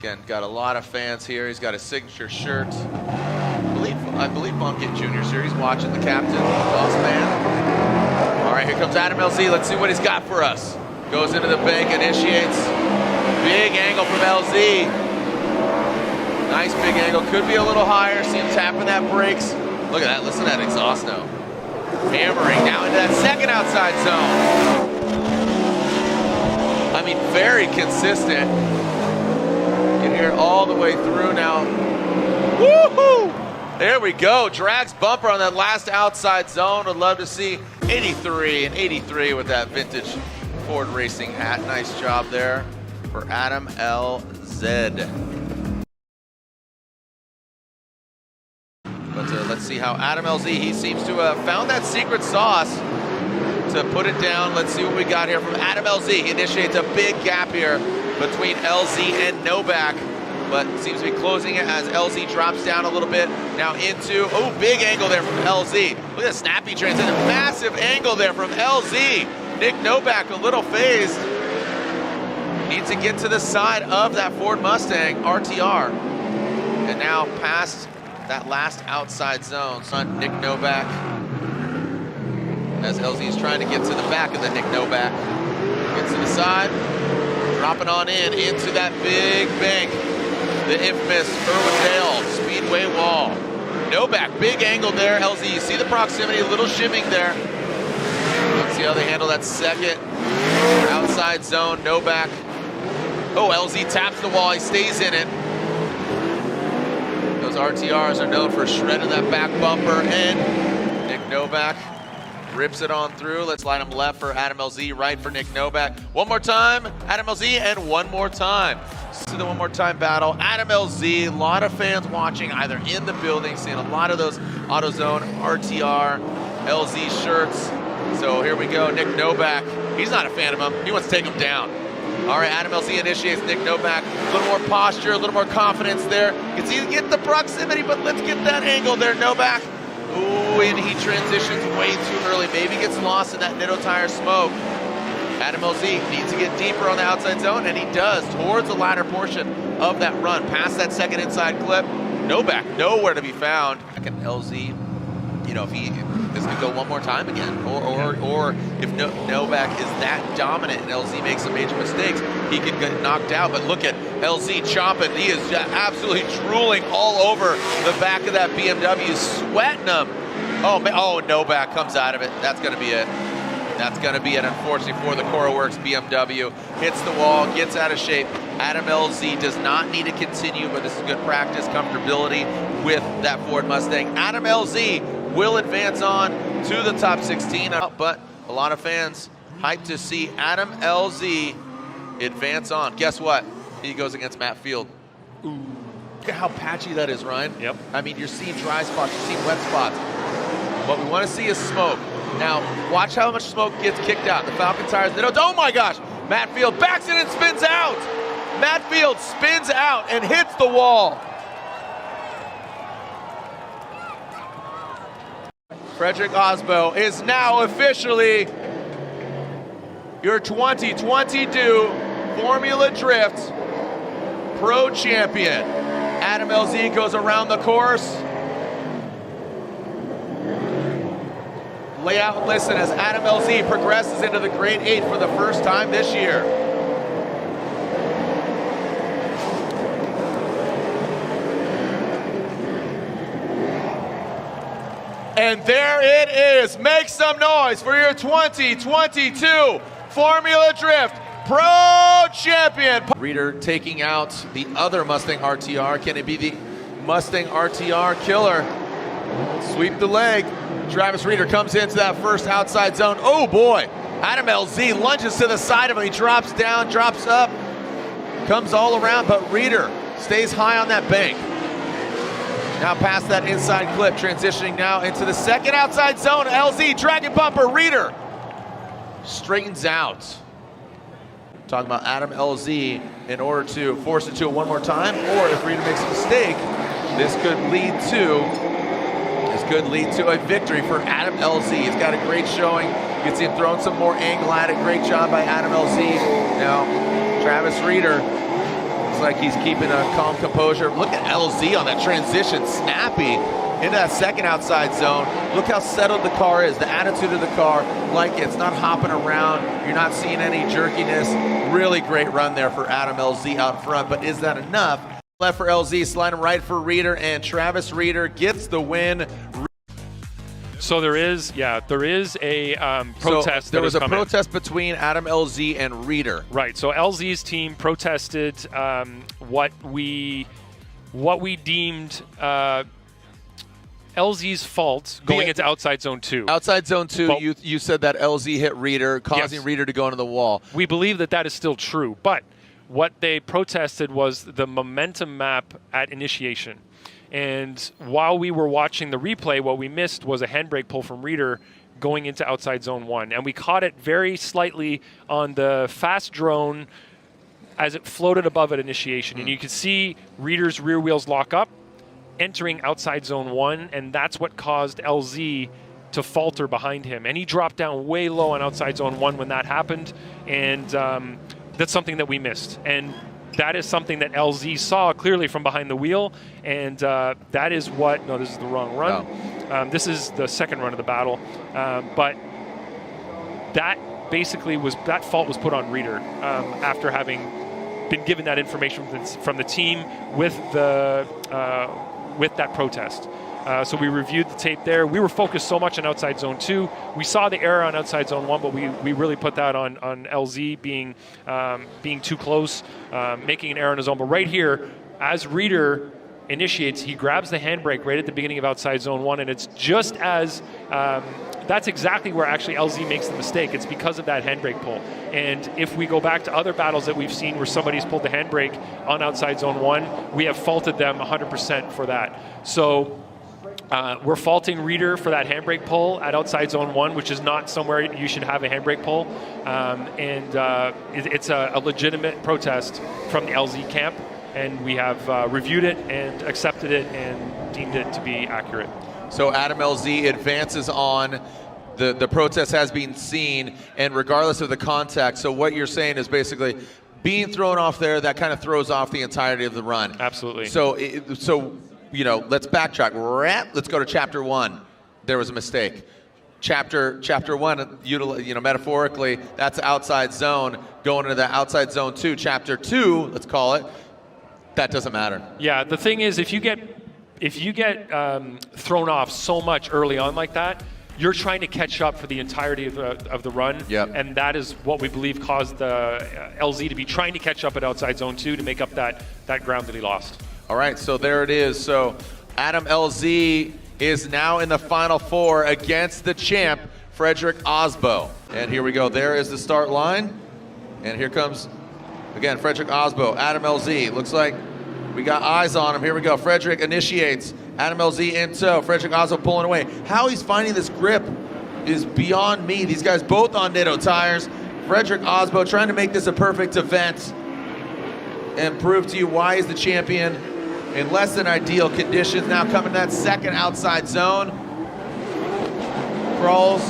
Again, got a lot of fans here. He's got a signature shirt. I believe Bumpkin Jr. here. He's watching the captain, boss man. All right, here comes Adam LZ. Let's see what he's got for us. Goes into the bank, initiates. Big angle from LZ. Nice big angle. Could be a little higher. See him tapping that brakes. Look at that. Listen to that exhaust note. Hammering now into that second outside zone. I mean, very consistent. Here all the way through now. Woohoo! There we go. Drags bumper on that last outside zone. Would love to see 83 and 83 with that vintage Ford Racing hat. Nice job there for Adam LZ. But let's see how Adam LZ, he seems to have found that secret sauce to put it down. Let's see what we got here from Adam LZ. He initiates a big gap here between LZ and Novak, but seems to be closing it as LZ drops down a little bit. Now into, oh, big angle there from LZ. Look at the snappy transition, massive angle there from LZ. Nick Novak a little phased. Needs to get to the side of that Ford Mustang RTR. And now past that last outside zone. Son, Nick Novak, as LZ is trying to get to the back of the Nick Novak. Gets to the side, dropping on into that big bank. The infamous Irwindale Speedway wall. Novak, big angle there, LZ. You see the proximity, a little shimming there. Let's see how they handle that second outside zone. Novak. Oh, LZ taps the wall, he stays in it. Those RTRs are known for shredding that back bumper, and Nick Novak rips it on through. Let's line him left for Adam LZ, right for Nick Novak. One more time, Adam LZ, and one more time. To the one more time battle. Adam LZ, a lot of fans watching either in the building, seeing a lot of those AutoZone RTR LZ shirts. So here we go, Nick Novak. He's not a fan of him, he wants to take him down. All right, Adam LZ initiates Nick Novak. A little more posture, a little more confidence there. You can see he get the proximity, but let's get that angle there, Novak. Ooh, and he transitions way too early. Maybe gets lost in that Nitto tire smoke. Adam LZ needs to get deeper on the outside zone, and he does, towards the latter portion of that run. Past that second inside clip, Novak nowhere to be found. And LZ, you know, if he is going to go one more time again, or if Novak is that dominant and LZ makes some major mistakes, he can get knocked out. But look at LZ chomping. He is just absolutely drooling all over the back of that BMW, sweating him. Oh, Novak comes out of it. That's going to be it. That's going to be it, unfortunately, for the CoraWorks BMW. Hits the wall, gets out of shape. Adam LZ does not need to continue, but this is good practice, comfortability with that Ford Mustang. Adam LZ will advance on to the top 16, but a lot of fans hyped to see Adam LZ advance on. Guess what? He goes against Matt Field. Ooh. Look at how patchy that is, Ryan. Yep. I mean, you're seeing dry spots, you're seeing wet spots. What we want to see is smoke. Now, watch how much smoke gets kicked out. The Falcon tires, oh my gosh! Matt Field backs it and spins out! Matt Field spins out and hits the wall. Frederick Aasbo is now officially your 2022 Formula Drift Pro Champion. Adam LZ goes around the course. Lay out and listen as Adam LZ progresses into the Grade 8 for the first time this year. And there it is. Make some noise for your 2022 Formula Drift Pro Champion. Reader taking out the other Mustang RTR. Can it be the Mustang RTR killer? Sweep the leg. Travis Reeder comes into that first outside zone. Oh boy, Adam LZ lunges to the side of him. He drops down, drops up, comes all around, but Reeder stays high on that bank. Now past that inside clip, transitioning now into the second outside zone. LZ, dragon bumper, Reeder straightens out. Talking about Adam LZ in order to force it to it one more time, or if Reeder makes a mistake, this could lead to a victory for Adam LZ. He's got a great showing. You can see him throwing some more angle at it. Great job by Adam LZ. Now, Travis Reeder Looks like he's keeping a calm composure. Look at LZ on that transition, snappy into that second outside zone. Look how settled the car is, the attitude of the car, like it's not hopping around. You're not seeing any jerkiness. Really great run there for Adam LZ out front, but is that enough? Left for LZ, sliding right for Reeder, and Travis Reeder gets the win. So there is a protest. So there was a protest between Adam LZ and Reeder. Right. So LZ's team protested what we deemed LZ's fault going into outside zone 2. Outside zone 2, but you said that LZ hit Reeder, causing yes. Reeder to go into the wall. We believe that is still true, but what they protested was the momentum map at initiation. And while we were watching the replay, what we missed was a handbrake pull from Reeder going into outside zone 1. And we caught it very slightly on the fast drone as it floated above at initiation. And you could see Reeder's rear wheels lock up, entering outside zone 1, and that's what caused LZ to falter behind him. And he dropped down way low on outside zone 1 when that happened, and that's something that we missed. And that is something that LZ saw clearly from behind the wheel, and that is what, no, this is the wrong run. No. This is the second run of the battle, but that basically that fault was put on Reeder after having been given that information from the team with that protest. So we reviewed the tape there. We were focused so much on outside zone 2. We saw the error on outside zone 1, but we really put that on LZ being too close, making an error in his zone. But right here, as Reeder initiates, he grabs the handbrake right at the beginning of outside zone 1, and it's just as that's exactly where actually LZ makes the mistake. It's because of that handbrake pull. And if we go back to other battles that we've seen where somebody's pulled the handbrake on outside zone 1, we have faulted them 100% for that. So we're faulting Reeder for that handbrake pull at outside zone 1, which is not somewhere you should have a handbrake pull. It's a legitimate protest from the LZ camp, and we have reviewed it and accepted it and deemed it to be accurate. So Adam LZ advances on. The protest has been seen, and regardless of the contact, so what you're saying is basically being thrown off there, that kind of throws off the entirety of the run. Absolutely. So you know, let's backtrack. Let's go to chapter 1. There was a mistake. Chapter 1, you know, metaphorically, that's outside zone. Going into the outside zone 2. Chapter 2, let's call it, that doesn't matter. Yeah, the thing is, if you get thrown off so much early on like that, you're trying to catch up for the entirety of the run, yep. And that is what we believe caused the LZ to be trying to catch up at outside zone 2 to make up that ground that he lost. All right, so there it is. So Adam LZ is now in the Final Four against the champ, Frederick Aasbo. And here we go. There is the start line. And here comes, again, Frederick Aasbo, Adam LZ. Looks like we got eyes on him. Here we go. Frederick initiates. Adam LZ in tow. Frederick Aasbo pulling away. How he's finding this grip is beyond me. These guys both on Ditto tires. Frederick Aasbo trying to make this a perfect event and prove to you why he's the champion in less than ideal conditions. Now coming that second outside zone. Crawls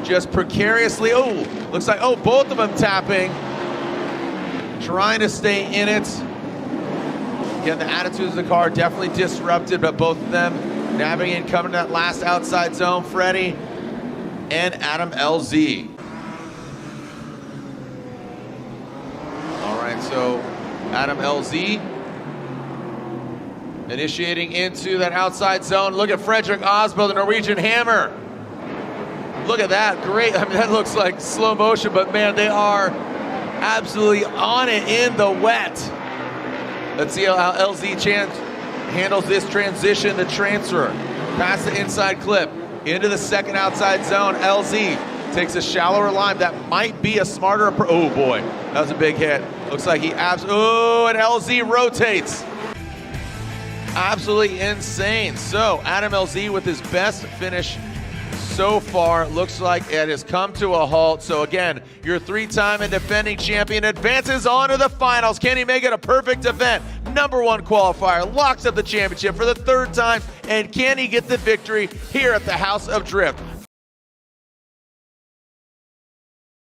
just precariously. Oh, looks like, both of them tapping. Trying to stay in it. Again, the attitudes of the car definitely disrupted, but both of them navigating, coming to that last outside zone. Freddie and Adam LZ. All right, so Adam LZ initiating into that outside zone. Look at Frederick Aasbo, the Norwegian Hammer. Look at that, great. I mean, that looks like slow motion, but man, they are absolutely on it in the wet. Let's see how LZ handles this transition, the transfer. Past the inside clip, into the second outside zone. LZ takes a shallower line. That might be a smarter approach. Oh boy, that was a big hit. Looks like he and LZ rotates. Absolutely insane. So Adam LZ with his best finish so far. Looks like it has come to a halt. So again, your three-time and defending champion advances on to the finals. Can he make it a perfect event? #1 qualifier, locks up the championship for the third time, and can he get the victory here at the House of Drift?